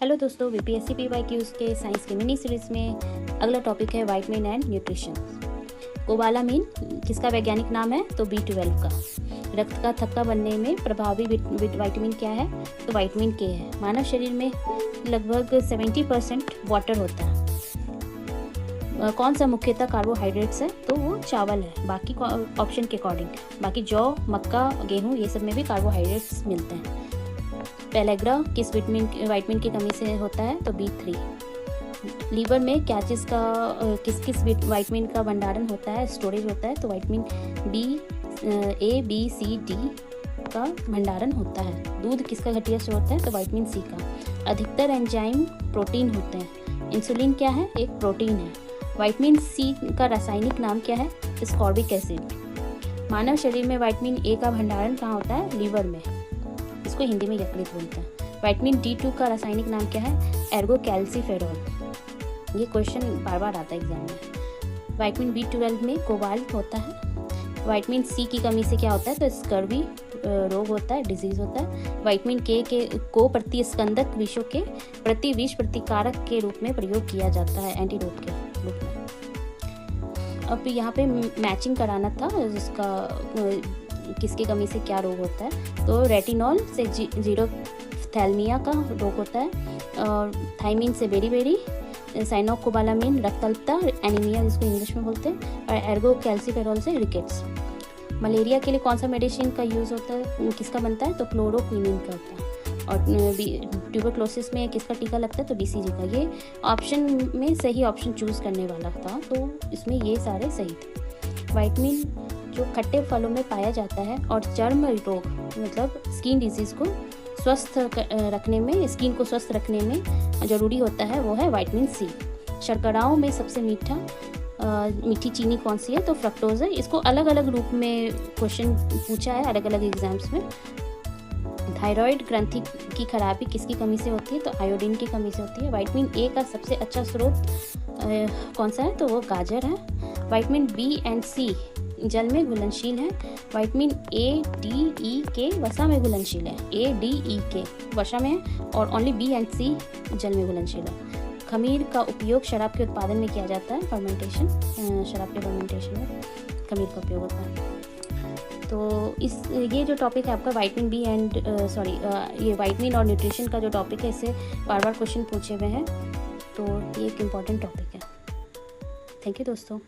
Hello दोस्तों, BPSC PYQs के science के मिनी सीरीज में अगला टॉपिक है वाइटमिन एंड न्यूट्रिशन। कोबालामीन किसका वैज्ञानिक नाम है? तो B12 का। रक्त का थक्का बनने में प्रभावी विटामिन क्या है? तो विटामिन के है। मानव शरीर में लगभग 70% वाटर होता है। कौन सा मुख्यतः कार्बोहाइड्रेट्स है? तो वो चावल है, बाकी ऑप्शन के अकॉर्डिंग। बाकी जौ, मक्का, गेहूँ, ये सब में भी कार्बोहाइड्रेट्स मिलते हैं। पेलेग्रा किस विटामिन की कमी से होता है? तो B3। लीवर में क्या चीज़ का किस विटामिन का भंडारण होता है, स्टोरेज होता है? तो vitamin A, B, C, D का भंडारण होता है। दूध किसका घटिया स्रोत है? तो विटामिन C का। अधिकतर एंजाइम प्रोटीन होते हैं। इंसुलिन क्या है? एक प्रोटीन है। विटामिन C का रासायनिक नाम क्या है? Ascorbic acid. मानव शरीर में विटामिन A का भंडारण कहाँ होता है? लीवर में। इसको हिंदी में यकृत बोलते हैं। विटामिन D2 का रासायनिक नाम क्या है? एर्गोकैल्सिफेरॉल। ये क्वेश्चन बार बार आता है एग्जाम में। विटामिन B12 में कोबाल्ट होता है। विटामिन C की कमी से क्या होता है? तो स्कर्वी रोग होता है, डिजीज होता है। विटामिन K को प्रतिस्कंदक विषों के प्रति विष प्रतिकारक के रूप में प्रयोग किया जाता है, एंटीडोट के रूप में। अब यहाँ पे मैचिंग कराना था, जिसका किसकी कमी से क्या रोग होता है। तो रेटिनॉल से जीरोफ्थैल्मिया का रोग होता है, और थायमिन से बेरी, साइनोकोबालामीन रक्तअल्पता, एनीमिया जिसको इंग्लिश में बोलते हैं, और एर्गोकैल्सिफेरॉल से रिकेट्स। मलेरिया के लिए कौन सा मेडिसिन का यूज़ होता है, किसका बनता है? तो क्लोरोक्विनिन का होता है। और ट्यूबरक्लोसिस में किसका टीका लगता है? तो BCG का। ये ऑप्शन में सही ऑप्शन चूज़ करने वाला था, तो इसमें ये सारे सही थे। विटामिन जो खट्टे फलों में पाया जाता है और चर्म रोग मतलब स्किन डिजीज़ को स्वस्थ रखने में, स्किन को स्वस्थ रखने में ज़रूरी होता है, वो है विटामिन C। शर्कराओं में सबसे मीठी चीनी कौन सी है? तो फ्रक्टोज है। इसको अलग अलग रूप में क्वेश्चन पूछा है अलग अलग एग्जाम्स में। थायराइड ग्रंथि की खराबी किसकी कमी से होती है? तो आयोडीन की कमी से होती है। विटामिन A का सबसे अच्छा स्रोत कौन सा है? तो वो गाजर है। विटामिन B एंड C जल में घुलनशील है। Vitamin A, D, E, K वसा में घुलनशील है। A, D, E, K वसा में है, और ओनली B एंड C जल में घुलनशील है। खमीर का उपयोग शराब के उत्पादन में किया जाता है, फर्मेंटेशन, शराब के फर्मेंटेशन में खमीर का उपयोग होता है। तो ये जो टॉपिक है आपका विटामिन B एंड ये विटामिन और न्यूट्रिशन का जो टॉपिक है, इससे बार बार क्वेश्चन पूछे हुए हैं, तो ये एक इम्पॉर्टेंट टॉपिक है। थैंक यू दोस्तों।